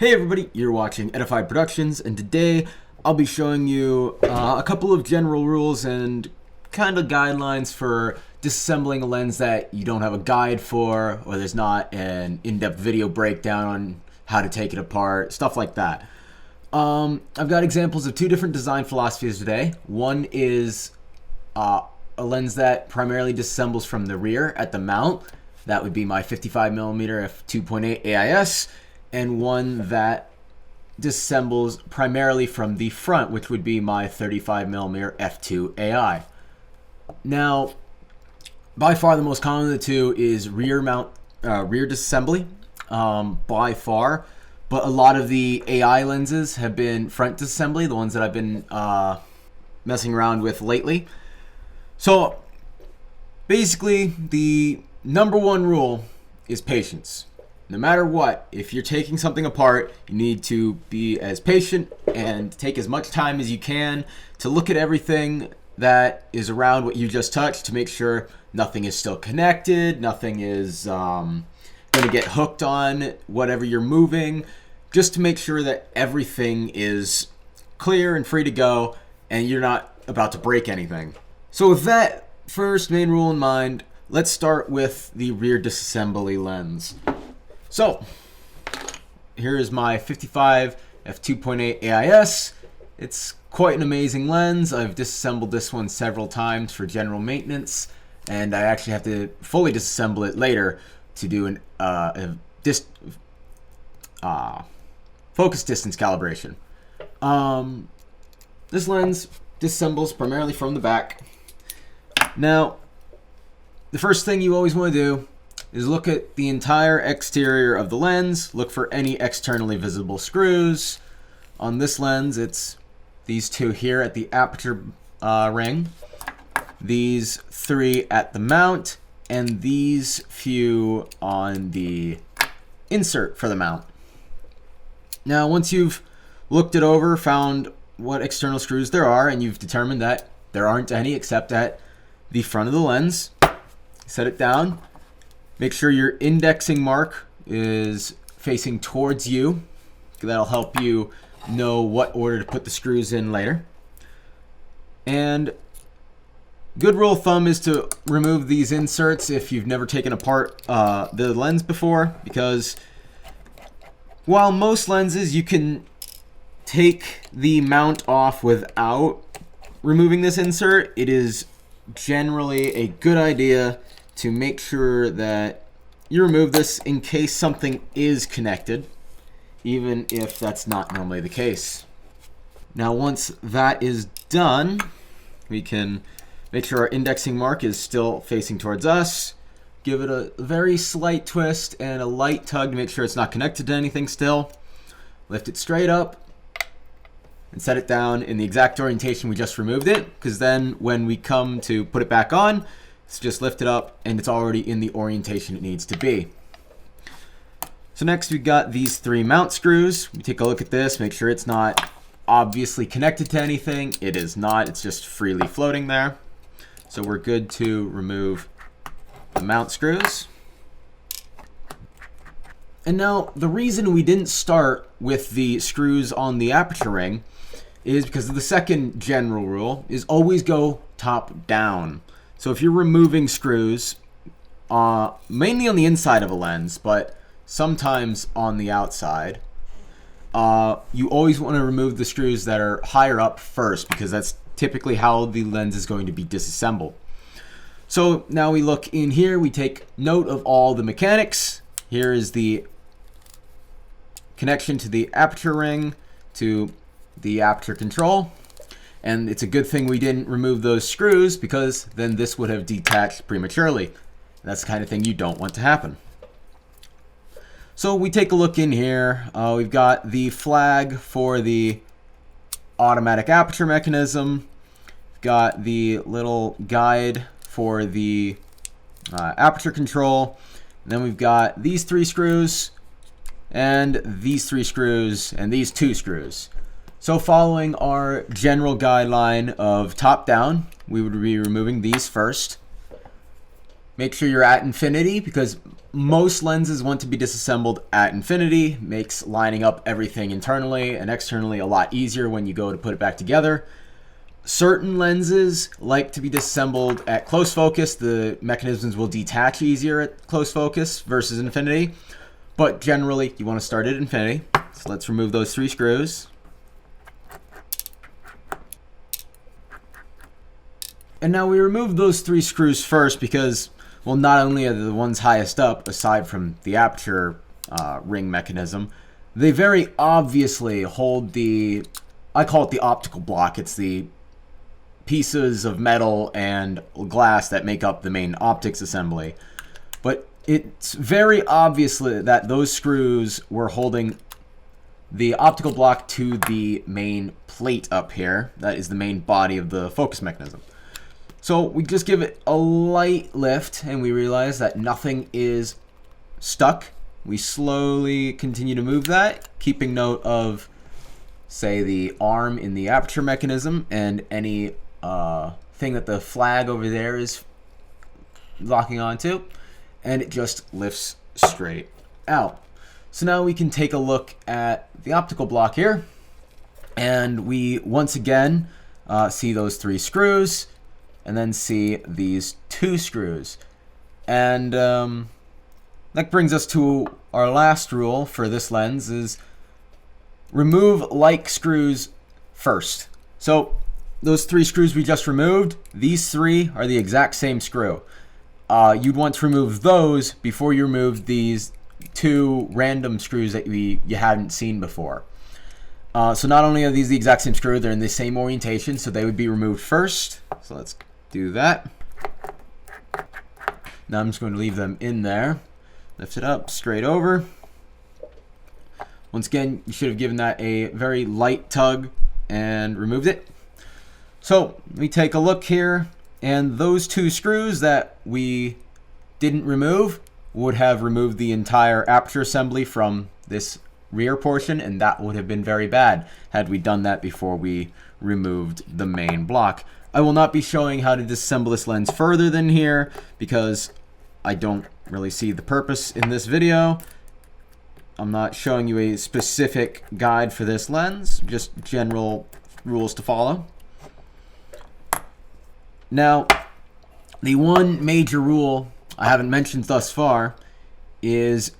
Hey everybody, you're watching Edify Productions, and today I'll be showing you a couple of general rules and kind of guidelines for disassembling a lens that you don't have a guide for, or there's not an in-depth video breakdown on how to take it apart, stuff like that. I've got examples of two different design philosophies today. One is a lens that primarily disassembles from the rear at the mount. That would be my 55mm f2.8 AIS. And one that disassembles primarily from the front, which would be my 35mm f2 AI. Now, by far the most common of the two is rear disassembly, by far. But a lot of the AI lenses have been front disassembly, the ones that I've been messing around with lately. So basically, the number one rule is patience. No matter what, if you're taking something apart, you need to be as patient and take as much time as you can to look at everything that is around what you just touched to make sure nothing is still connected, nothing is going to get hooked on whatever you're moving, just to make sure that everything is clear and free to go and you're not about to break anything. So with that first main rule in mind, let's start with the rear disassembly lens. So, here is my 55 f2.8 AIS. It's quite an amazing lens. I've disassembled this one several times for general maintenance, and I actually have to fully disassemble it later to do an focus distance calibration. This lens disassembles primarily from the back. Now, the first thing you always want to do is look at the entire exterior of the lens, look for any externally visible screws. On this lens, it's these two here at the aperture ring, these three at the mount, and these few on the insert for the mount. Now, once you've looked it over, found what external screws there are, and you've determined that there aren't any except at the front of the lens, set it down. Make sure your indexing mark is facing towards you. That'll help you know what order to put the screws in later. And good rule of thumb is to remove these inserts if you've never taken apart the lens before, because while most lenses you can take the mount off without removing this insert, it is generally a good idea to make sure that you remove this in case something is connected, even if that's not normally the case. Now, once that is done, we can make sure our indexing mark is still facing towards us, give it a very slight twist and a light tug to make sure it's not connected to anything still, lift it straight up, and set it down in the exact orientation we just removed it, because then when we come to put it back on, it's just lift it up and it's already in the orientation it needs to be. So next we've got these three mount screws. We take a look at this, make sure it's not obviously connected to anything. It is not, it's just freely floating there. So we're good to remove the mount screws. And now the reason we didn't start with the screws on the aperture ring is because of the second general rule is always go top down. So if you're removing screws, mainly on the inside of a lens, but sometimes on the outside, you always want to remove the screws that are higher up first, because that's typically how the lens is going to be disassembled. So now we look in here, we take note of all the mechanics. Here is the connection to the aperture ring to the aperture control. And it's a good thing we didn't remove those screws, because then this would have detached prematurely. That's the kind of thing you don't want to happen. So we take a look in here. We've got the flag for the automatic aperture mechanism. We've got the little guide for the aperture control. And then we've got these three screws, and these three screws, and these two screws. So following our general guideline of top down, we would be removing these first. Make sure you're at infinity, because most lenses want to be disassembled at infinity. Makes lining up everything internally and externally a lot easier when you go to put it back together. Certain lenses like to be disassembled at close focus. The mechanisms will detach easier at close focus versus infinity. But generally, you want to start at infinity. So let's remove those 3 screws. And now we remove those 3 screws first because, well, not only are they the ones highest up, aside from the aperture ring mechanism, they very obviously hold the, I call it the optical block. It's the pieces of metal and glass that make up the main optics assembly. But it's very obvious that those screws were holding the optical block to the main plate up here. That is the main body of the focus mechanism. So we just give it a light lift and we realize that nothing is stuck. We slowly continue to move that, keeping note of, say, the arm in the aperture mechanism and any thing that the flag over there is locking onto, and it just lifts straight out. So now we can take a look at the optical block here, and we once again see those 3 screws, and then see these 2 screws. And that brings us to our last rule for this lens, is remove like screws first. So those 3 screws we just removed, these 3 are the exact same screw. You'd want to remove those before you remove these 2 random screws that you hadn't seen before. So not only are these the exact same screw, they're in the same orientation, so they would be removed first. So let's do that. Now I'm just going to leave them in there. Lift it up, straight over. Once again, you should have given that a very light tug and removed it. So we take a look here, and those 2 screws that we didn't remove would have removed the entire aperture assembly from this rear portion, and that would have been very bad had we done that before we removed the main block. I will not be showing how to disassemble this lens further than here because I don't really see the purpose in this video. I'm not showing you a specific guide for this lens, just general rules to follow. Now, the one major rule I haven't mentioned thus far is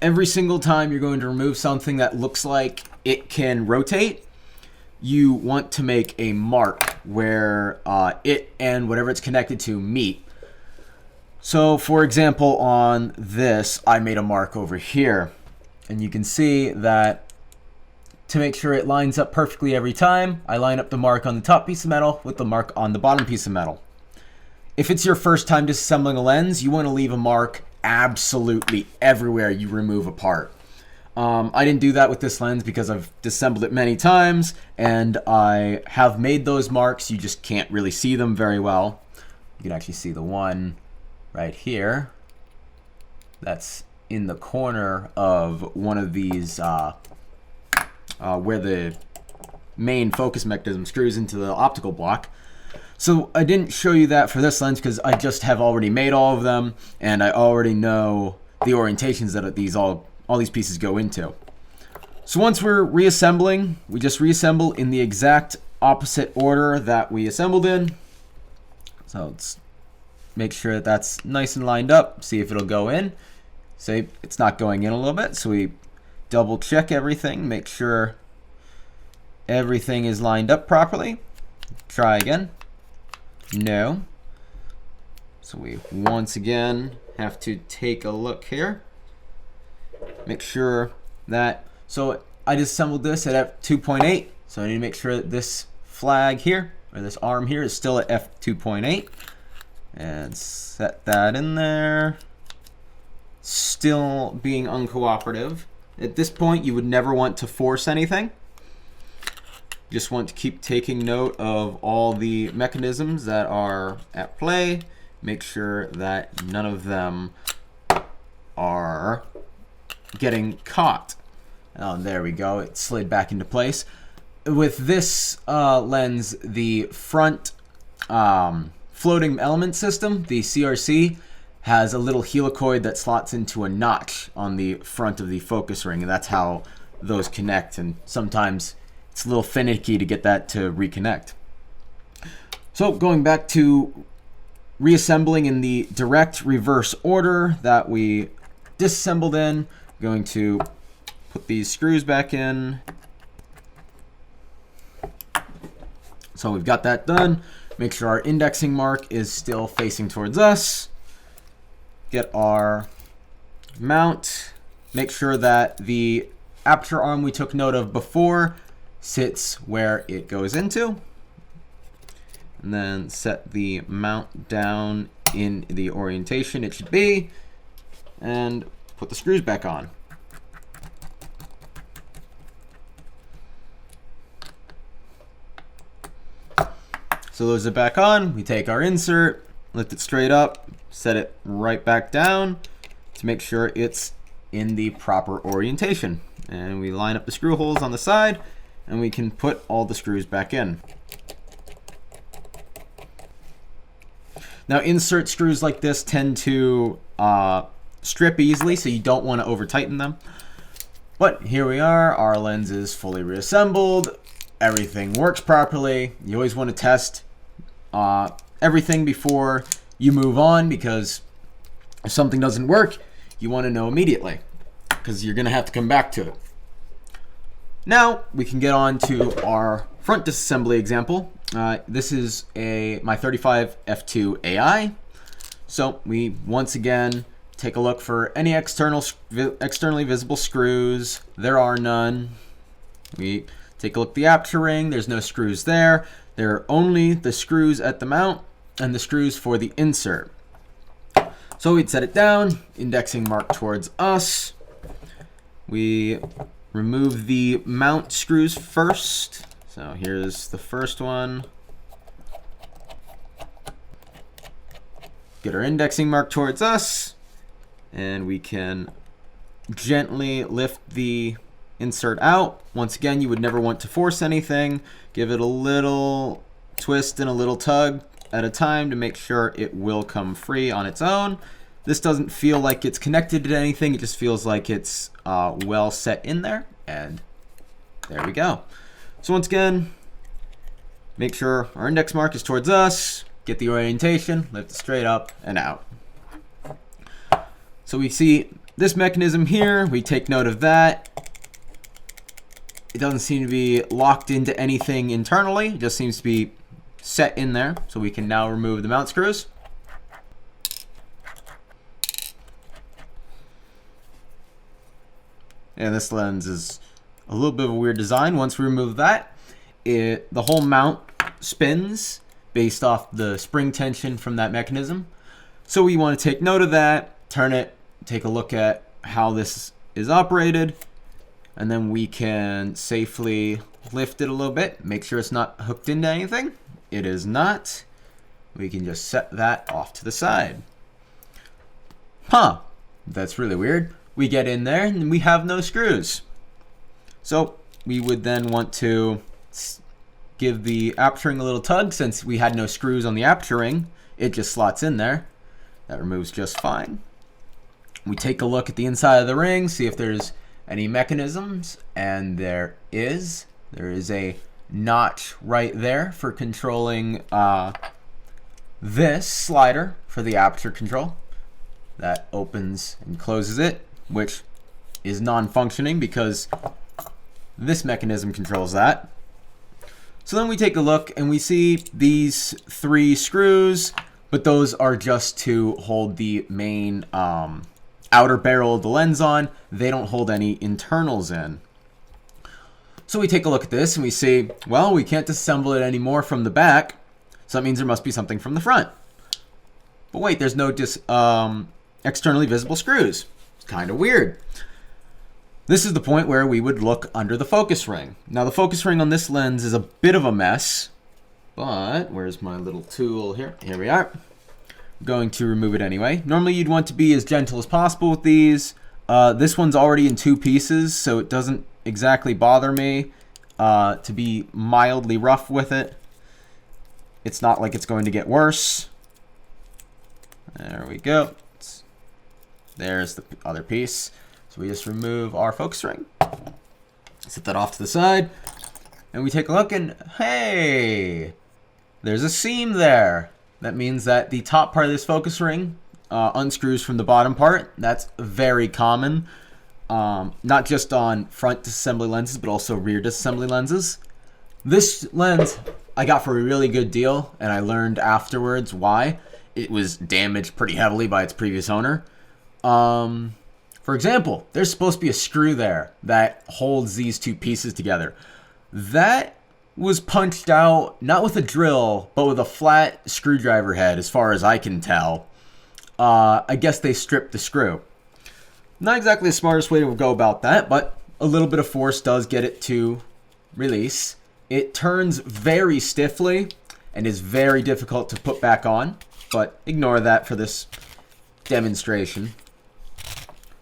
every single time you're going to remove something that looks like it can rotate, you want to make a mark where it and whatever it's connected to meet. So for example, on this, I made a mark over here, and you can see that to make sure it lines up perfectly every time, I line up the mark on the top piece of metal with the mark on the bottom piece of metal. If it's your first time disassembling a lens, you want to leave a mark absolutely everywhere you remove a part. I didn't do that with this lens because I've disassembled it many times, and I have made those marks. You just can't really see them very well. You can actually see the one right here that's in the corner of one of these where the main focus mechanism screws into the optical block. So I didn't show you that for this lens because I just have already made all of them, and I already know the orientations that all these pieces go into. So once we're reassembling, we just reassemble in the exact opposite order that we assembled in. So let's make sure that that's nice and lined up, see if it'll go in. Say it's not going in a little bit, so we double check everything, make sure everything is lined up properly. Try again. No. So we once again have to take a look here. Make sure that, so I just assembled this at f2.8, so I need to make sure that this flag here, or this arm here, is still at f2.8, and set that in there. Still being uncooperative. At this point, you would never want to force anything. Just want to keep taking note of all the mechanisms that are at play. Make sure that none of them are getting caught. Oh, there we go. It slid back into place. With this lens, the front floating element system, the CRC, has a little helicoid that slots into a notch on the front of the focus ring, and that's how those connect, and sometimes it's a little finicky to get that to reconnect. So going back to reassembling in the direct reverse order that we disassembled in, I'm going to put these screws back in. So we've got that done. Make sure our indexing mark is still facing towards us. Get our mount. Make sure that the aperture arm we took note of before sits where it goes into. And then set the mount down in the orientation it should be. And put the screws back on. So those are back on. We take our insert, lift it straight up, set it right back down to make sure it's in the proper orientation. And we line up the screw holes on the side, and we can put all the screws back in. Now, insert screws like this tend to strip easily, so you don't want to over tighten them. But here we are, our lens is fully reassembled. Everything works properly. You always want to test everything before you move on, because if something doesn't work, you want to know immediately, because you're going to have to come back to it. Now we can get on to our front disassembly example. This is my 35 f2 AI. So we once again take a look for any externally visible screws. There are none. We take a look at the aperture ring. There's no screws there. There are only the screws at the mount and the screws for the insert. So we'd set it down, indexing mark towards us. We remove the mount screws first. So here's the first one. Get our indexing mark towards us, and we can gently lift the insert out. Once again, you would never want to force anything. Give it a little twist and a little tug at a time to make sure it will come free on its own. This doesn't feel like it's connected to anything. It just feels like it's well set in there, and there we go. So once again, make sure our index mark is towards us. Get the orientation, lift it straight up and out. So we see this mechanism here. We take note of that. It doesn't seem to be locked into anything internally. It just seems to be set in there. So we can now remove the mount screws. And this lens is a little bit of a weird design. Once we remove that, the whole mount spins based off the spring tension from that mechanism. So we want to take note of that, turn it, take a look at how this is operated, and then we can safely lift it a little bit, make sure it's not hooked into anything. It is not. We can just set that off to the side. That's really weird. We get in there and we have no screws. So we would then want to give the aperture ring a little tug. Since we had no screws on the aperture ring, it just slots in there. That removes just fine. We take a look at the inside of the ring, see if there's any mechanisms, and there is. There is a notch right there for controlling this slider for the aperture control. That opens and closes it, which is non-functioning because this mechanism controls that. So then we take a look and we see these 3 screws, but those are just to hold the main outer barrel of the lens on. They don't hold any internals in. So we take a look at this and we see, well, we can't disassemble it anymore from the back, so that means there must be something from the front. But wait, there's no externally visible screws. It's kind of weird. This is the point where we would look under the focus ring. Now the focus ring on this lens is a bit of a mess, but where's my little tool here? Here we are. I'm going to remove it anyway. Normally you'd want to be as gentle as possible with these. This one's already in 2 pieces, so it doesn't exactly bother me to be mildly rough with it. It's not like it's going to get worse. There we go. There's the other piece. So we just remove our focus ring, set that off to the side, and we take a look and hey, there's a seam there. That means that the top part of this focus ring unscrews from the bottom part. That's very common, not just on front disassembly lenses, but also rear disassembly lenses. This lens I got for a really good deal, and I learned afterwards why. It was damaged pretty heavily by its previous owner. For example, there's supposed to be a screw there that holds these two pieces together. That was punched out, not with a drill, but with a flat screwdriver head, as far as I can tell. I guess they stripped the screw. Not exactly the smartest way to go about that, but a little bit of force does get it to release. It turns very stiffly and is very difficult to put back on, but ignore that for this demonstration.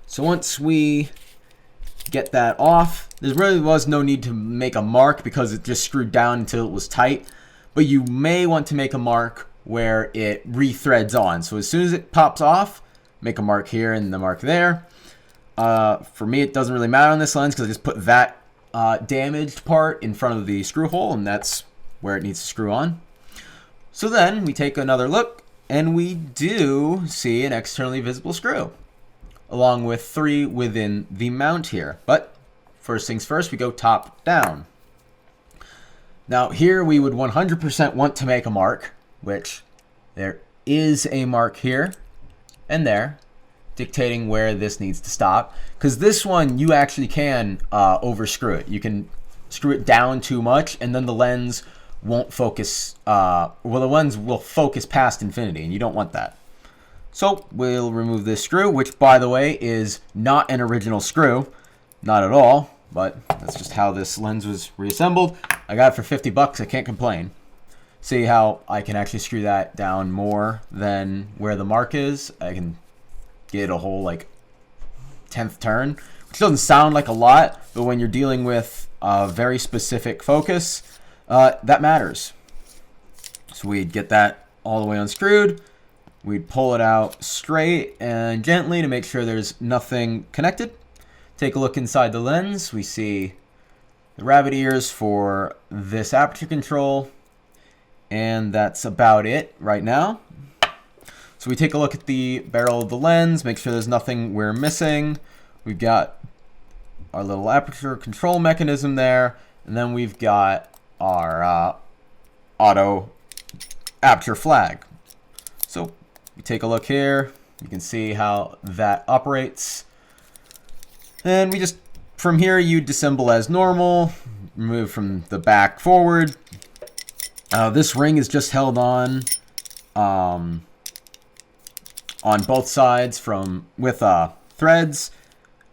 So once we get that off, there really was no need to make a mark because it just screwed down until it was tight, but you may want to make a mark where it re-threads on. So as soon as it pops off, make a mark here and the mark there. For me, it doesn't really matter on this lens because I just put that damaged part in front of the screw hole, and that's where it needs to screw on. So then we take another look, and we do see an externally visible screw, along with 3 within the mount here. But first things first, we go top down. Now here we would 100% want to make a mark, which there is a mark here and there, dictating where this needs to stop. Because this one, you actually can overscrew it. You can screw it down too much, and then the lens won't focus, well, the lens will focus past infinity, and you don't want that. So we'll remove this screw, which, by the way, is not an original screw. Not at all, but that's just how this lens was reassembled. I got it for 50 bucks. I can't complain. See how I can actually screw that down more than where the mark is? I can get a whole, like, 10th turn, which doesn't sound like a lot, but when you're dealing with a very specific focus, that matters. So we'd get that all the way unscrewed. We'd pull it out straight and gently to make sure there's nothing connected. Take a look inside the lens. We see the rabbit ears for this aperture control, and that's about it right now. So we take a look at the barrel of the lens, make sure there's nothing we're missing. We've got our little aperture control mechanism there, and then we've got our auto aperture flag. So we take a look here, you can see how that operates. And we just, from here, you disassemble as normal, remove from the back forward. This ring is just held on both sides with threads.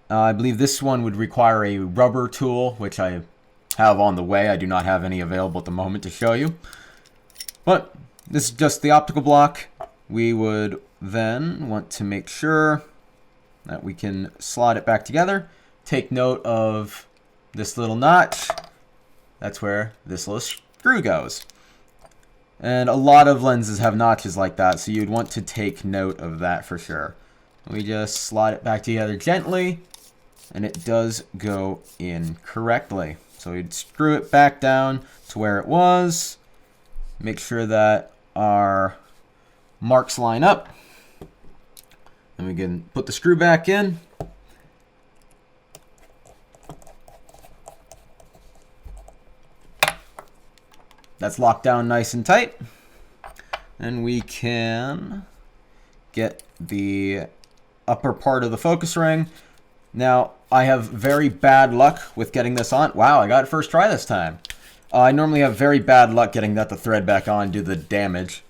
I believe this one would require a rubber tool, which I have on the way. I do not have any available at the moment to show you. But this is just the optical block. We would then want to make sure that we can slot it back together. Take note of this little notch. That's where this little screw goes. And a lot of lenses have notches like that, so you'd want to take note of that for sure. We just slot it back together gently, and it does go in correctly. So we'd screw it back down to where it was. Make sure that our marks line up. And we can put the screw back in. That's locked down nice and tight. And we can get the upper part of the focus ring. Now, I have very bad luck with getting this on. Wow, I got it first try this time. I normally have very bad luck getting the thread back on due to the damage.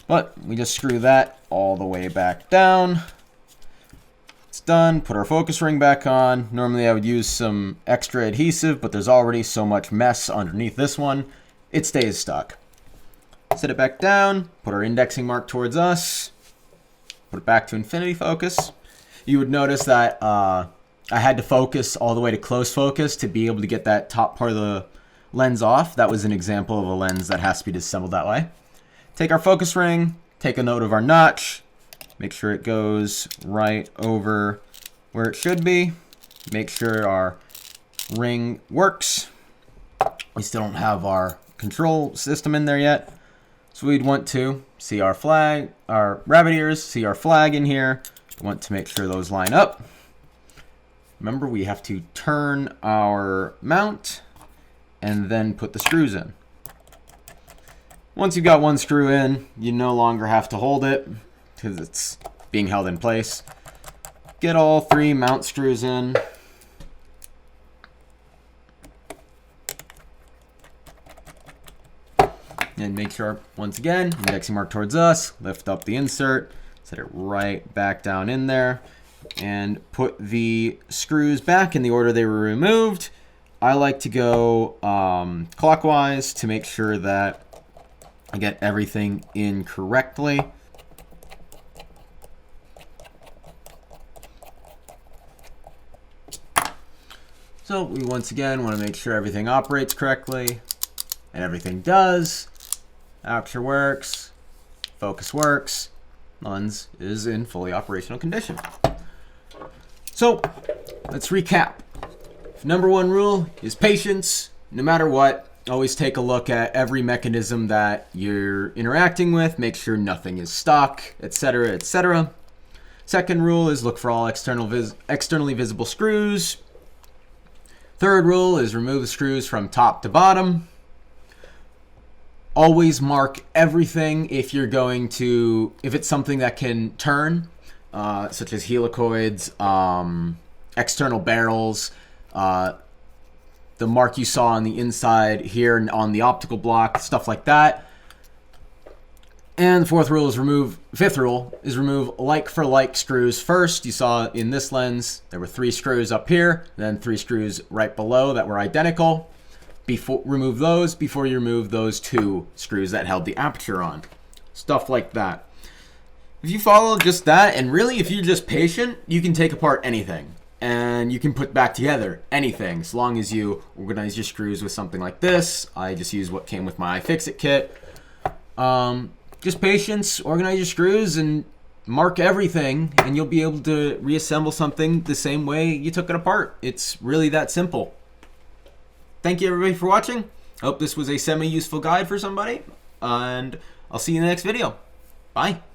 But we just screw that all the way back down. It's done. Put our focus ring back on. Normally I would use some extra adhesive, but there's already so much mess underneath this one. It stays stuck. Set it back down. Put our indexing mark towards us. Put it back to infinity focus. You would notice that I had to focus all the way to close focus to be able to get that top part of the lens off. That was an example of a lens that has to be disassembled that way. Take our focus ring, take a note of our notch, Make sure it goes right over where it should be. Make sure our ring works. We still don't have our control system in there yet. So we'd want to see our flag, our rabbit ears, see our flag in here. We want to make sure those line up. Remember, we have to turn our mount and then put the screws in. Once you've got one screw in, you no longer have to hold it because it's being held in place. Get all 3 mount screws in. And make sure, once again, indexing mark towards us, lift up the insert, set it right back down in there, and put the screws back in the order they were removed. I like to go clockwise to make sure that I get everything in correctly. So we once again want to make sure everything operates correctly, and everything does. Aperture works, focus works, lens is in fully operational condition. So let's recap. Number 1 rule is patience. No matter what, always take a look at every mechanism that you're interacting with, make sure nothing is stuck, etc., etc. Second rule is look for all externally visible screws. Third rule is remove the screws from top to bottom. Always mark everything if you're going to, if it's something that can turn, such as helicoids, external barrels, the mark you saw on the inside here on the optical block, stuff like that. And the fifth rule is remove like for like screws first. You saw in this lens, there were 3 screws up here, then 3 screws right below that were identical. Remove those before you remove those 2 screws that held the aperture on. Stuff like that. If you follow just that, and really if you're just patient, you can take apart anything. And you can put back together anything, as long as you organize your screws with something like this. I just use what came with my iFixit kit. Just patience, organize your screws, and mark everything, and you'll be able to reassemble something the same way you took it apart. It's really that simple. Thank you everybody for watching. I hope this was a semi-useful guide for somebody, and I'll see you in the next video. Bye.